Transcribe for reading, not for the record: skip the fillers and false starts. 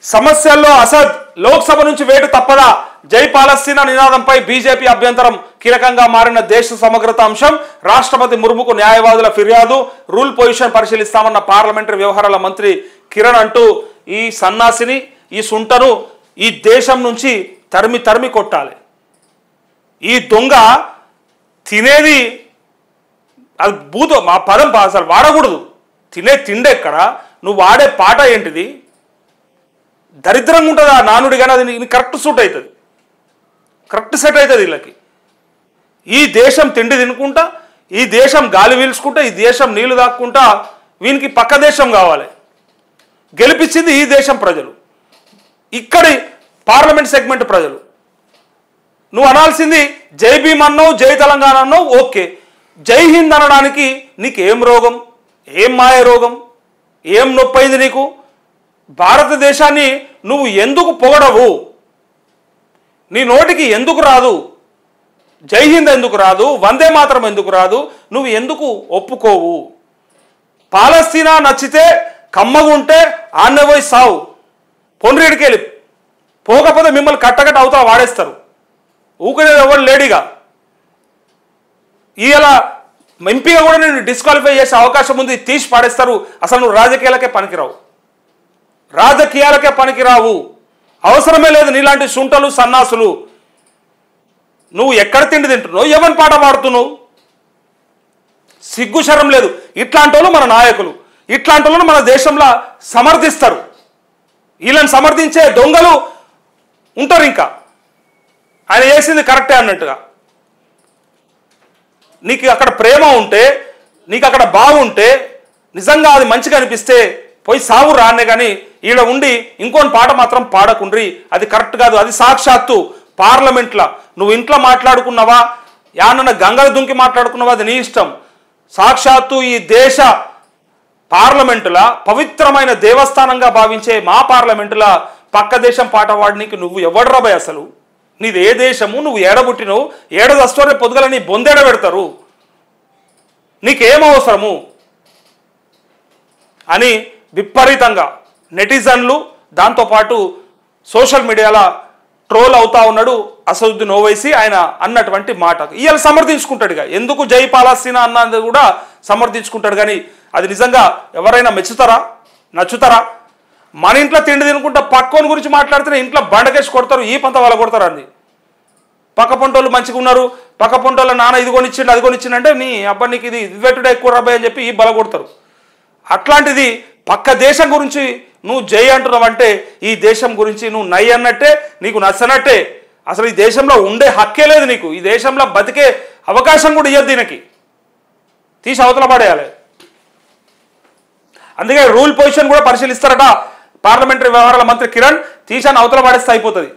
సమస్యల్లో అసద్ లోక్సభ నుంచి వేటు తప్పదా జై పాలస్తీనా నినాదంపై బీజేపీ అభ్యంతరం కీలకంగా మారిన దేశ సమగ్రత అంశం రాష్ట్రపతి ముర్ముకు న్యాయవాదుల ఫిర్యాదు రూల్ పొజిషన్ పరిశీలిస్తామన్న పార్లమెంటరీ వ్యవహారాల మంత్రి కిరణ్ అంటూ ఈ సన్నాసిని ఈ సుంటను ఈ దేశం నుంచి తరిమి కొట్టాలి ఈ దొంగ తినేది అది భూతో మా పదం అసలు వాడకూడదు తినే తిండి ఎక్కడ నువ్వు వాడే పాట ఏంటిది దరిద్రంగా ఉంటుంది ఆ నానుడి కానీ అది కరెక్ట్ సూట్ అవుతుంది కరెక్ట్ సెట్ అవుతుంది వీళ్ళకి ఈ దేశం తిండి తినుకుంటా ఈ దేశం గాలి పీల్చుకుంటా ఈ దేశం నీళ్లు దాక్కుంటా వీనికి పక్క దేశం కావాలి గెలిపించింది ఈ దేశం ప్రజలు ఇక్కడి పార్లమెంట్ సెగ్మెంట్ ప్రజలు నువ్వు అనాల్సింది జై భీమ్ అన్నావు జై తెలంగాణ అన్నావు ఓకే జై హింద్ అనడానికి నీకేం రోగం ఏం మాయ రోగం ఏం నొప్పైంది నీకు భారతదేశాన్ని నువ్వు ఎందుకు పొగడవు నీ నోటికి ఎందుకు రాదు జై హింద్ ఎందుకు రాదు వందే మాతరం ఎందుకు రాదు నువ్వు ఎందుకు ఒప్పుకోవు పాలస్తీనా నచ్చితే కమ్మగుంటే ఆన్నే పోయి సావు పొన్రీడికి వెళ్ళి పోకపోతే మిమ్మల్ని కట్టకట్ట అవుతా వాడేస్తారు ఊకనేది ఎవరు లేడీగా ఇలా ఎంపీగా కూడా నేను డిస్క్వాలిఫై చేసే అవకాశం ఉంది తీసి పాడేస్తారు అసలు నువ్వు రాజకీయాలకే పనికిరావు అవసరమే లేదు నీలాంటి సుంటలు సన్నాసులు నువ్వు ఎక్కడ తిండి తింటున్నావు ఎవరి పాట పాడుతున్నావు సిగ్గుశరం లేదు ఇట్లాంటి వాళ్ళు మన నాయకులు ఇట్లాంటి వాళ్ళను మన దేశంలో సమర్థిస్తారు వీళ్ళని సమర్థించే దొంగలు ఉంటారు ఇంకా ఆయన చేసింది కరెక్టే అన్నట్టుగా నీకు అక్కడ ప్రేమ ఉంటే నీకు అక్కడ బాగుంటే నిజంగా అది మంచిగా అనిపిస్తే పోయి సాగు రానే కానీ ఈడ ఉండి ఇంకోని పాట మాత్రం పాడకుండ్రి అది కరెక్ట్ కాదు అది సాక్షాత్తు పార్లమెంట్లో నువ్వు ఇంట్లో మాట్లాడుకున్నావా యానన్న గంగలు దుంకి మాట్లాడుకున్నావా అది నీ ఇష్టం సాక్షాత్తు ఈ దేశ పార్లమెంటుల పవిత్రమైన దేవస్థానంగా భావించే మా పార్లమెంటుల పక్క దేశం పాట వాడినికి నువ్వు ఎవడ్రాబాయ్ అసలు నీది ఏ దేశము నువ్వు ఏడబుట్టినవు ఏడదస్తోనే పొద్దుగల నీ బొందేడ పెడతారు నీకేం అవసరము అని విపరీతంగా నెటిజన్లు దాంతోపాటు సోషల్ మీడియాలో ట్రోల్ అవుతా ఉన్నాడు అసదుద్దీన్ ఓవైసీ ఆయన అన్నటువంటి మాట ఇవాళ సమర్థించుకుంటాడుగా ఎందుకు జై పాలస్తీనా అన్నది కూడా సమర్థించుకుంటాడు కానీ అది నిజంగా ఎవరైనా నచ్చుతారా మన ఇంట్లో తిండి తినుకుంటా పక్కోని గురించి మాట్లాడితేనే ఇంట్లో బండకేసి కొడతారు ఈ పంత వాళ్ళ కొడతారు అంది పక్క పొంటోళ్ళు మంచిగా ఉన్నారు పక్క పొంటోళ్ళ నాన్న ఇది కొనిచ్చిండు అది కొనిచ్చిండు అంటే నీ అబ్బా నీకు ఇది పెట్టుడే ఎక్కువ రాబాయ్ అని చెప్పి ఈ బల కొడతారు అట్లాంటిది పక్క దేశం గురించి నువ్వు జై అంటున్నావంటే ఈ దేశం గురించి నువ్వు నై అన్నట్టే నీకు నచ్చనట్టే అసలు ఈ దేశంలో ఉండే హక్కే లేదు నీకు ఈ దేశంలో బతికే అవకాశం కూడా ఇవ్వద్దు దీనికి తీసి అవతల పడేయాలి అందుకే రూల్ పొజిషన్ కూడా పరిశీలిస్తారట పార్లమెంటరీ వ్యవహారాల మంత్రి కిరణ్ తీసాన్ని అవతల పడేస్తే అయిపోతుంది